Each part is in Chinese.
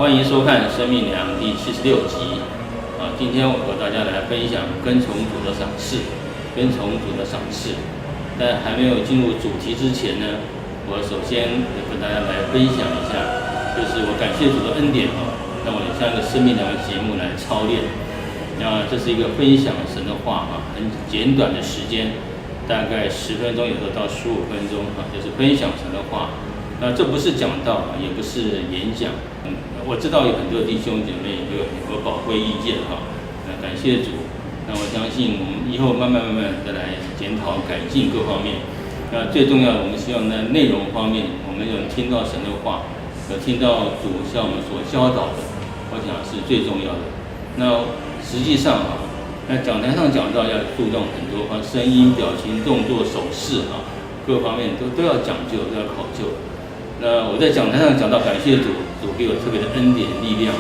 欢迎收看《生命粮》第76集。今天我和大家来分享跟从主的赏赐，跟从主的赏赐。在还没有进入主题之前呢，我首先跟大家来分享一下，就是我感谢主的恩典让我像一个生命粮的节目来操练。这是一个分享神的话很简短的时间，大概10分钟，有时候到15分钟就是分享神的话。这不是讲道也不是演讲。我知道有很多弟兄姐妹有很多宝贵意见感谢主。我相信我们以后慢慢再来检讨改进各方面。最重要的，我们希望在内容方面，我们有听到神的话，有听到主向我们所教导的，我想是最重要的。实际上讲台上讲到要注重很多声音、表情、动作、手势各方面都要讲究，都要考究。我在讲台上讲到感谢主，主给我特别的恩典力量。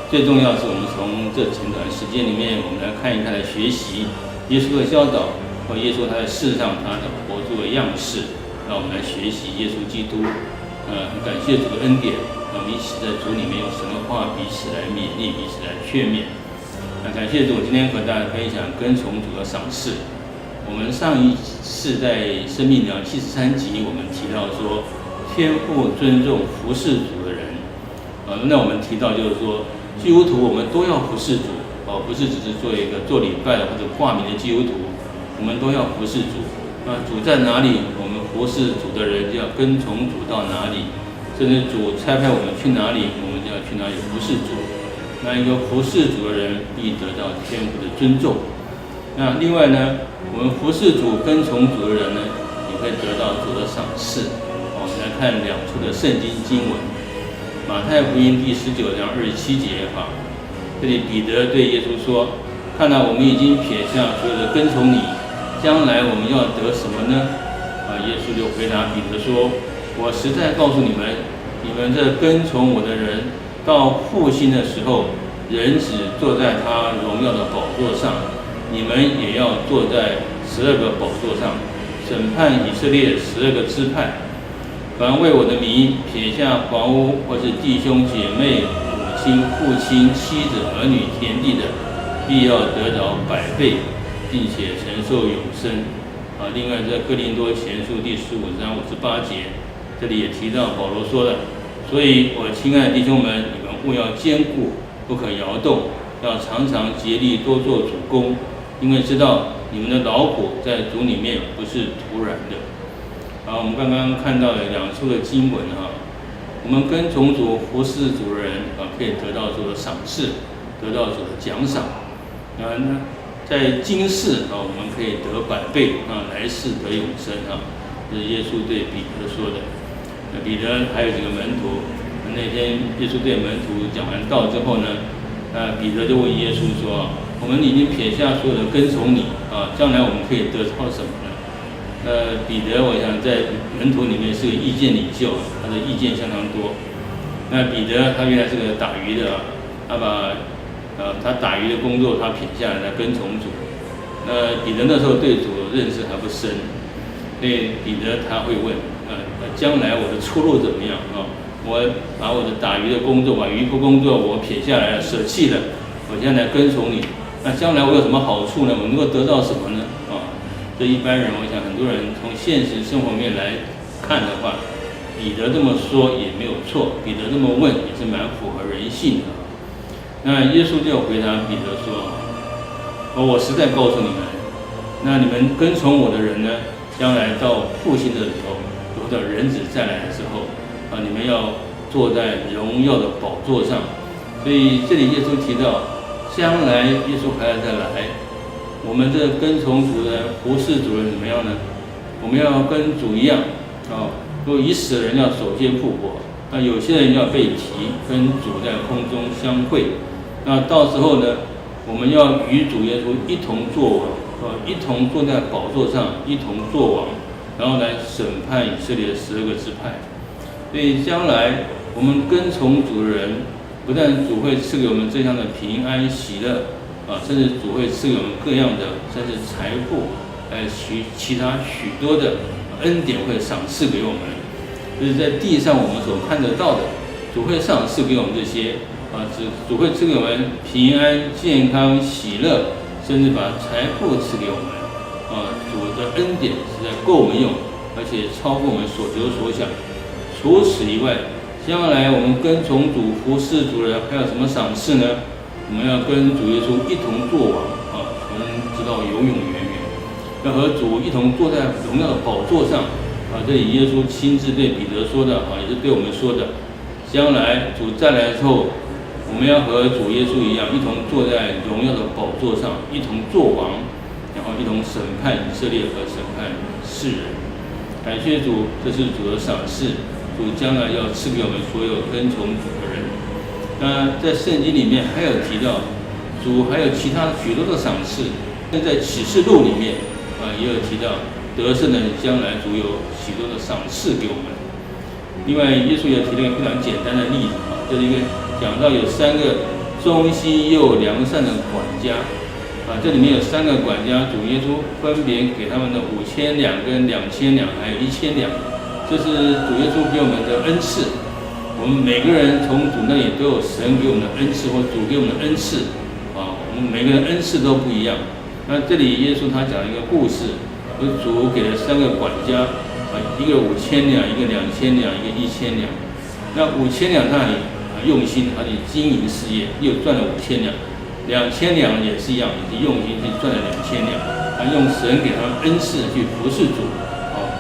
最重要的是，我们从这简短时间里面，我们来看一看，来学习耶稣的教导，或耶稣他在世上他的活出的样式，让我们来学习耶稣基督。很感谢主的恩典，让我们一起在主里面用神的话彼此来勉励，彼此来劝勉。感谢主，今天和大家分享跟从主的赏赐。我们上一次在生命粮73集，我们提到说，天父尊重服侍主的人。那我们提到就是说，基督徒我们都要服侍主，不是只是做一个做礼拜的或者挂名的基督徒，我们都要服侍主。主在哪里，我们服侍主的人就要跟从主到哪里，甚至主差派我们去哪里，我们就要去哪里服侍主。一个服侍主的人必得到天父的尊重。另外呢，我们服侍主、跟从主的人呢，也会得到主的赏赐。我们来看2处的圣经经文，马太福音第19章27节这里彼得对耶稣说：“看来我们已经撇下所有的跟从你，将来我们要得什么呢？”耶稣就回答彼得说：“我实在告诉你们，你们这跟从我的人，到复兴的时候，人子坐在他荣耀的宝座上，你们也要坐在12个宝座上，审判以色列12个支派。凡为我的名撇下房屋或是弟兄姐妹、母亲、父亲、妻子、儿女、田地的，必要得着100倍，并且承受永生。”另外在哥林多前书第15章58节，这里也提到保罗说的：“所以我亲爱的弟兄们，你们务要坚固，不可摇动，要常常竭力多做主工，因为知道你们的劳苦在主里面不是徒然的。”我们刚刚看到了2处的经文我们跟从主、服侍主的人可以得到主的赏赐，得到主的奖赏。在今世我们可以得100倍，来世得永生这是耶稣对彼得说的。彼得还有几个门徒，那天耶稣对门徒讲完道之后呢，彼得就问耶稣说：“我们已经撇下所有的跟从你将来我们可以得到什么呢？”彼得我想在门徒里面是个意见领袖，他的意见相当多。彼得他原来是个打鱼的，他把他打鱼的工作他撇下来跟从主。彼得那时候对主认识还不深，所以彼得他会问：将来我的出路怎么样我把我的打鱼的工作，把渔夫工作我撇下来了，舍弃了，我现在跟从你，将来我有什么好处呢？我能够得到什么呢？这一般人，我想很多人从现实生活面来看的话，彼得这么说也没有错，彼得这么问也是蛮符合人性的。耶稣就回答彼得说：“我实在告诉你们，你们跟从我的人呢，将来到复兴的时候，或者人子再来的时候你们要坐在荣耀的宝座上。”所以这里耶稣提到，将来耶稣还要再来。我们这跟从主的服侍主人怎么样呢？我们要跟主一样如果已死的人要首先复活，有些人要被提跟主在空中相会。到时候呢，我们要与主耶稣一同作王一同坐在宝座上，一同作王，然后来审判以色列的12个支派。所以将来我们跟从主的人，不但主会赐给我们这样的平安喜乐甚至主会赐给我们各样的，甚至财富，其他许多的恩典会赏赐给我们。就是在地上我们所看得到的，主会赏赐给我们这些主会赐给我们平安、健康、喜乐，甚至把财富赐给我们主的恩典实在够我们用，而且超过我们所求所想。除此以外，将来我们跟从主、服侍主人，还有什么赏赐呢？我们要跟主耶稣一同作王从直到永永远远，要和主一同坐在荣耀的宝座上这里耶稣亲自对彼得说的也是对我们说的。将来主再来之后，我们要和主耶稣一样，一同坐在荣耀的宝座上，一同作王，然后一同审判以色列和审判世人。感谢主，这是主的赏赐，主将来要赐给我们所有跟从主的人。那在圣经里面还有提到，主还有其他许多的赏赐。在启示录里面也有提到，得胜的人将来主有许多的赏赐给我们。另外，耶稣也提了一个非常简单的例子就是一个讲到有3个忠心又良善的管家这里面有3个管家，主耶稣分别给他们的5000两跟2000两，还有1000两，这是主耶稣给我们的恩赐。我们每个人从主那里都有神给我们的恩赐，或主给我们的恩赐我们每个人恩赐都不一样。那这里耶稣他讲一个故事，主给了3个管家一个5000两，一个2000两，一个1000两。那5000两他很用心，他去经营事业，又赚了5000两；2000两也是一样，也是用心去赚了2000两。他用神给他们恩赐去服侍主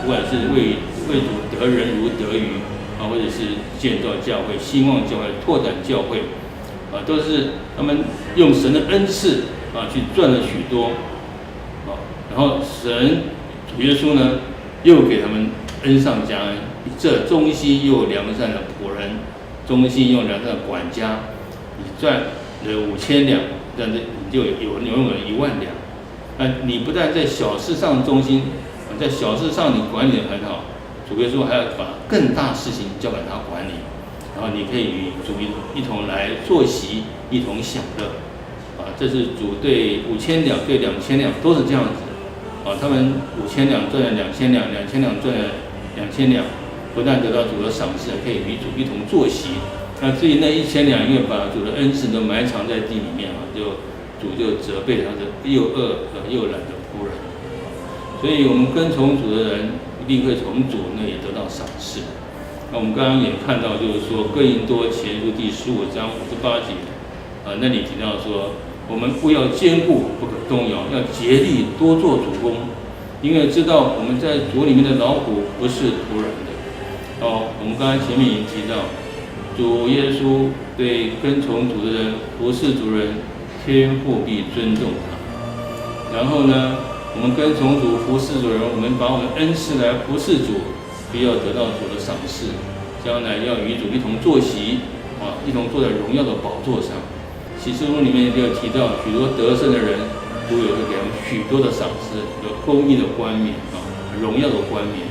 不管是为主得人如得鱼或者是建造教会、兴旺教会、拓展教会都是他们用神的恩赐去赚了许多然后神主耶稣呢又给他们恩上加恩，这忠心又良善的仆人，忠心又良善的管家，你赚了5000两，但是你就拥有了1万两。你不但在小事上忠心，在小事上你管理得很好，主耶稣还要把更大事情交给他管理，然后你可以与主一同来坐席，一同享乐这是主对5000两、对2000两都是这样子他们5000两赚了2000两，2000两赚了2000两，不但得到主的赏赐，可以与主一同坐席。那至于那1000两，因为把主的恩赐都埋藏在地里面主就责备他的又饿又懒的仆人。所以我们跟从主的人一定会从主那里得到赏赐。那我们刚刚也看到，就是说哥林多前书第15章58节那里提到说，我们务要坚固，不可动摇，要竭力多做主工，因为知道我们在主里面的劳苦不是徒然的。我们刚才前面已经提到，主耶稣对跟从主的人、服侍主人，天父必尊重他。然后呢，我们跟从主、服侍主人，我们把我们恩赐来服侍主，必要得到主的赏赐，将来要与主一同坐席一同坐在荣耀的宝座上。启示录里面就有提到，许多得胜的人都有给他们许多的赏赐，有公义的冠冕荣耀的冠冕。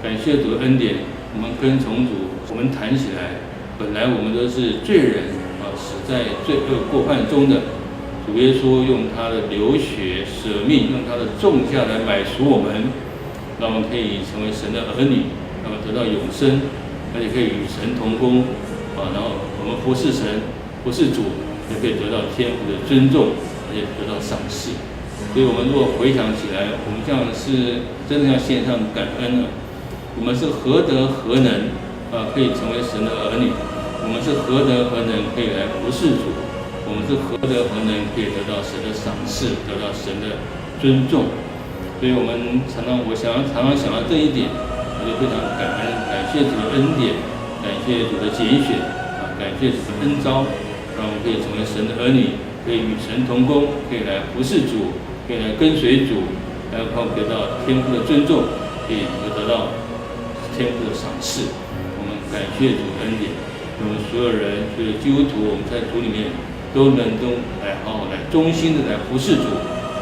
感谢主的恩典，我们跟从主，我们谈起来，本来我们都是罪人死在罪恶过犯中的。主耶稣用他的流血舍命，用他的重价来买赎我们，让我们可以成为神的儿女，让我们得到永生，而且可以与神同工然后我们服侍神、服侍主，也可以得到天父的尊重，而且得到赏赐。所以我们如果回想起来，我们这样是真的要献上感恩了。我们是何德何能可以成为神的儿女？我们是何德何能可以来服侍主？我们是何德何能可以得到神的赏赐，得到神的尊重？所以我们常常想到这一点，我就非常感恩，感谢主的恩典，感谢主的拣选感谢主的恩召，让我们可以成为神的儿女，可以与神同工，可以来服侍主，可以来跟随主，然后得到天父的尊重，可以得到天父的赏赐。我们感谢主的恩典，我们所有人，所有基督徒，我们在主里面都能来好好来忠心的来服侍主，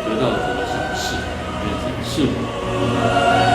得到主的赏赐，愿主赐福。